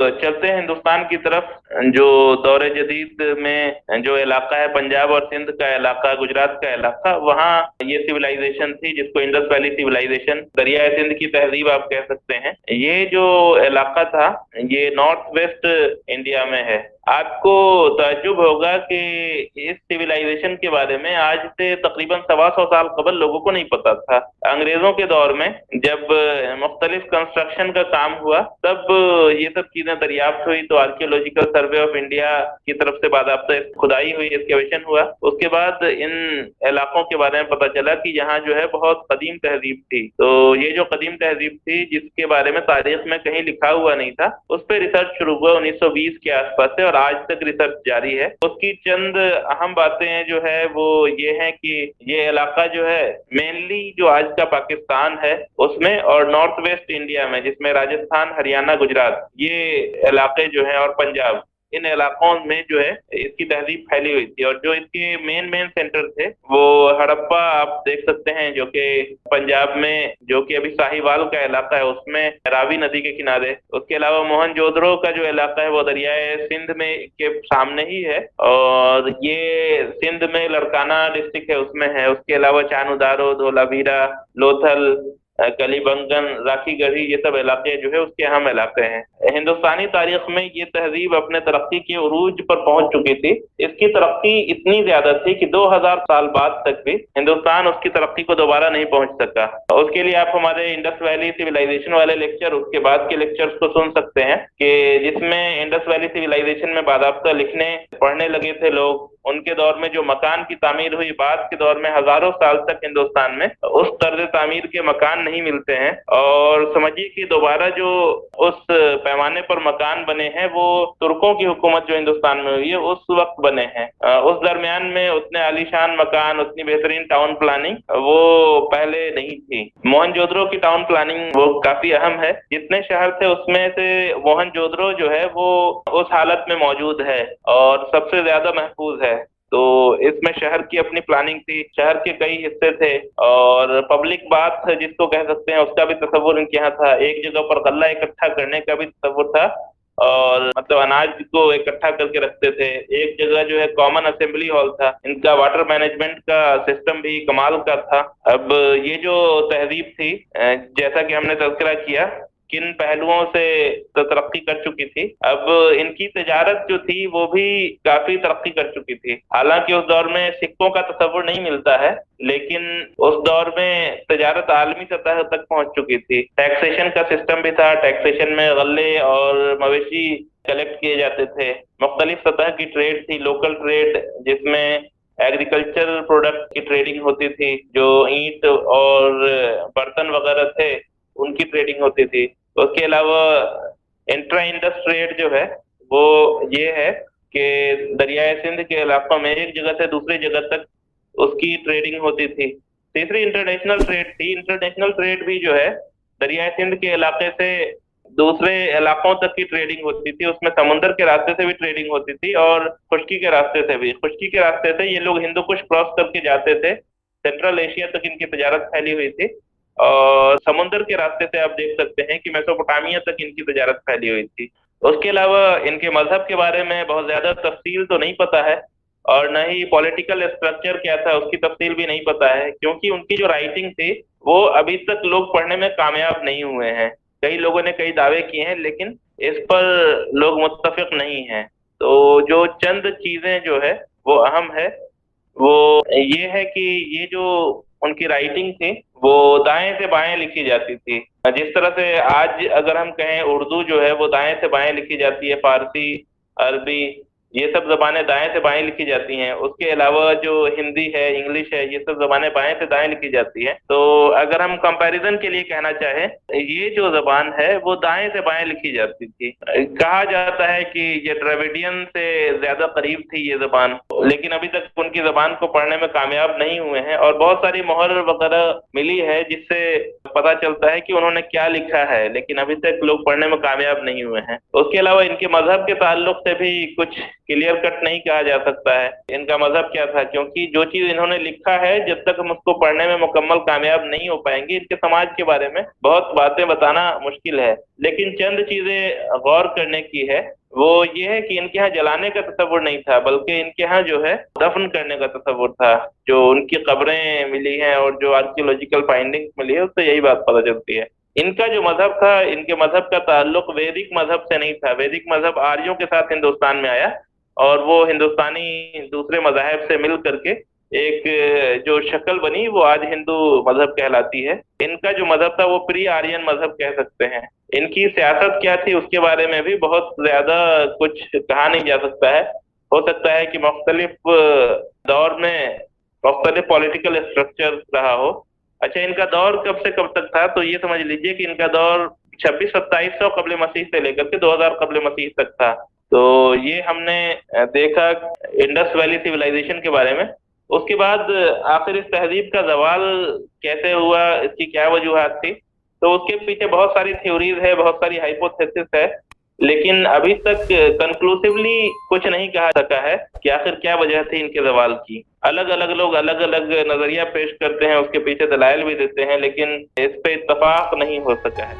तो चलते हैं हिंदुस्तान की तरफ। जो दौरे जदीद में जो इलाका है, पंजाब और सिंध का इलाका, गुजरात का इलाका, वहाँ ये सिविलाइजेशन थी जिसको इंडस वैली सिविलाइजेशन, दरियाए सिंध की तहजीब आप कह सकते हैं। ये जो इलाका था ये नॉर्थ वेस्ट इंडिया में है। आपको ताज्जुब होगा कि इस सिविलाइजेशन के बारे में आज से तकरीबन 125 साल कबल लोगों को नहीं पता था। अंग्रेजों के दौर में जब मुख्तलिफ कंस्ट्रक्शन का काम हुआ तब ये सब चीजें दरियाफ्त हुई, तो आर्कियोलॉजिकल सर्वे ऑफ इंडिया की तरफ से बाकायदा खुदाई हुई, एक्सकेवेशन हुआ। उसके बाद इन इलाकों के बारे में पता चला कि यहाँ जो है बहुत कदीम तहजीब थी। तो ये जो कदीम तहजीब थी जिसके बारे में तारीख में कहीं लिखा हुआ नहीं था, उस पर रिसर्च शुरू हुआ 1920 के आसपास से, और आज तक रिसर्च जारी है। उसकी चंद अहम बातें जो है वो ये है कि ये इलाका जो है मेनली जो आज का पाकिस्तान है उसमें और नॉर्थ वेस्ट इंडिया में, जिसमें राजस्थान, हरियाणा, गुजरात ये इलाके जो हैं, और पंजाब, इन इलाकों में जो है इसकी तहजीब फैली हुई थी। और जो इसके मेन मेन सेंटर थे वो हड़प्पा आप देख सकते हैं, जो कि पंजाब में, जो कि अभी साहिवाल का इलाका है, उसमें रावी नदी के किनारे। उसके अलावा मोहनजोदड़ो का जो इलाका है वो दरियाए सिंध में के सामने ही है, और ये सिंध में लड़काना डिस्ट्रिक्ट है उसमें है। उसके अलावा चानुदारो, धोलावीरा, लोथल, कलीबंगन, राखी गढ़ी, ये सब इलाके जो है उसके अहम इलाके हैं। हिंदुस्तानी तारीख में ये तहजीब अपने तरक्की के उरूज पर पहुंच चुकी थी। इसकी तरक्की इतनी ज्यादा थी कि 2000 साल बाद तक भी हिंदुस्तान उसकी तरक्की को दोबारा नहीं पहुंच सका। उसके लिए आप हमारे इंडस वैली सिविलाइजेशन वाले लेक्चर, उसके बाद के लेक्चर्स को सुन सकते हैं, कि जिसमें इंडस वैली सिविलाइजेशन में बाकायदा लिखने पढ़ने लगे थे लोग। उनके दौर में जो मकान की तामीर हुई, बाद के दौर में हजारों साल तक हिंदुस्तान में उस तर्ज तामीर के मकान नहीं मिलते हैं। और समझिए कि दोबारा जो उस पैमाने पर मकान बने हैं वो तुर्कों की हुकूमत जो हिंदुस्तान में हुई है उस वक्त बने हैं। उस दरमियान में उतने आलीशान मकान, उतनी बेहतरीन टाउन प्लानिंग वो पहले नहीं थी। मोहनजोदड़ो की टाउन प्लानिंग वो काफी अहम है। जितने शहर थे उसमें से मोहनजोदड़ो जो है वो उस हालत में मौजूद है और सबसे ज्यादा महफूज है। तो इसमें शहर की अपनी प्लानिंग थी, शहर के कई हिस्से थे, और पब्लिक बाथ जिसको कह सकते हैं उसका भी तस्वुर इनके यहाँ था। एक जगह पर गल्ला इकट्ठा करने का भी तस्वुर था, और मतलब अनाज को इकट्ठा करके रखते थे। एक जगह जो है कॉमन असेंबली हॉल था। इनका वाटर मैनेजमेंट का सिस्टम भी कमाल का था। अब ये जो तहजीब थी, जैसा कि हमने तज़किरा किया, किन पहलुओं से तो तरक्की कर चुकी थी। अब इनकी तजारत जो थी वो भी काफी तरक्की कर चुकी थी। हालांकि उस दौर में सिक्कों का तस्वुर नहीं मिलता है, लेकिन उस दौर में तजारत आलमी सतह तक पहुंच चुकी थी। टैक्सेशन का सिस्टम भी था। टैक्सेशन में गल्ले और मवेशी कलेक्ट किए जाते थे। मुख्तलिफ सतह की ट्रेड थी, लोकल ट्रेड, जिसमें एग्रीकल्चरल प्रोडक्ट की ट्रेडिंग होती थी। जो ईंट और बर्तन वगैरह थे उनकी ट्रेडिंग होती थी। उसके अलावा इंट्रा इंडस ट्रेड जो है वो ये है कि दरियाए सिंध के इलाकों में एक जगह से दूसरी जगह तक उसकी ट्रेडिंग होती थी। तीसरी इंटरनेशनल ट्रेड थी। इंटरनेशनल ट्रेड भी जो है दरियाए सिंध के इलाके से दूसरे इलाकों तक की ट्रेडिंग होती थी। उसमें समुद्र के रास्ते से भी ट्रेडिंग होती थी और खुश्की के रास्ते से भी। खुश्की के रास्ते से ये लोग हिंदू कुश क्रॉस करके जाते थे। सेंट्रल एशिया तक इनकी तजारत फैली हुई थी, और समुद्र के रास्ते से आप देख सकते हैं कि मेसोपोटामिया तक इनकी तजारत फैली हुई थी। उसके अलावा इनके मजहब के बारे में बहुत ज्यादा तफसील तो नहीं पता है, और न ही पॉलिटिकल स्ट्रक्चर क्या था उसकी तफसील भी नहीं पता है, क्योंकि उनकी जो राइटिंग थी वो अभी तक लोग पढ़ने में कामयाब नहीं हुए हैं। कई लोगों ने कई दावे किए हैं, लेकिन इस पर लोग मुत्तफिक नहीं हैं। तो जो चंद चीजें जो है वो अहम है, वो ये है कि ये जो उनकी राइटिंग थी वो दाएं से बाएं लिखी जाती थी। जिस तरह से आज अगर हम कहें उर्दू जो है वो दाएं से बाएं लिखी जाती है, फारसी, अरबी, ये सब जबानें दाएं से बाएं लिखी जाती हैं। उसके अलावा जो हिंदी है, इंग्लिश है, ये सब जबानें बाएं से दाएं लिखी जाती हैं। तो अगर हम कंपैरिजन के लिए कहना चाहें, ये जो जबान है वो दाएं से बाएं लिखी जाती थी। कहा जाता है कि ये द्रविडियन से ज्यादा करीब थी ये जबान, लेकिन अभी तक उनकी जबान को पढ़ने में कामयाब नहीं हुए हैं। और बहुत सारी मोहर वगैरह मिली है जिससे पता चलता है कि उन्होंने क्या लिखा है, लेकिन अभी तक लोग पढ़ने में कामयाब नहीं हुए हैं। उसके अलावा इनके मजहब के ताल्लुक से भी कुछ क्लियर कट नहीं कहा जा सकता है इनका मजहब क्या था, क्योंकि जो चीज इन्होंने लिखा है जब तक हम उसको पढ़ने में मुकम्मल कामयाब नहीं हो पाएंगे, इनके समाज के बारे में बहुत बातें बताना मुश्किल है। लेकिन चंद चीजें गौर करने की है, वो ये है कि इनके यहाँ जलाने का तस्वुर नहीं था, बल्कि इनके यहाँ जो है दफन करने का तस्वुर था। जो उनकी कब्रें मिली हैं और जो आर्कियोलॉजिकल फाइंडिंग्स मिली है उससे यही बात पता चलती है। इनका जो मजहब था, इनके मजहब का ताल्लुक वैदिक मजहब से नहीं था। वैदिक मजहब आर्यों के साथ हिंदुस्तान में आया और वो हिंदुस्तानी दूसरे मजाहब से मिल करके एक जो शक्ल बनी वो आज हिंदू मजहब कहलाती है। इनका जो मजहब था वो प्री आर्यन मजहब कह सकते हैं। इनकी सियासत क्या थी उसके बारे में भी बहुत ज्यादा कुछ कहा नहीं जा सकता है। हो सकता है कि मुख्तलिफ दौर में मुख्तलिफ पॉलिटिकल स्ट्रक्चर रहा हो। अच्छा, इनका दौर कब से कब तक था, तो ये समझ लीजिए कि इनका दौर 2600-2700 कब्ल मसीह से लेकर के 2000 कब्ल मसीह तक था। तो ये हमने देखा इंडस वैली सिविलाइजेशन के बारे में। उसके बाद आखिर इस तहजीब का जवाल कैसे हुआ, इसकी क्या वजूहात थी, तो उसके पीछे बहुत सारी थ्योरीज है, बहुत सारी हाइपोथेसिस है, लेकिन अभी तक कंक्लूसिवली कुछ नहीं कहा सका है कि आखिर क्या वजह थी इनके जवाल की। अलग अलग लोग अलग अलग नजरिया पेश करते हैं, उसके पीछे दलाइल भी देते हैं, लेकिन इस पे इत्तफाक नहीं हो सका है।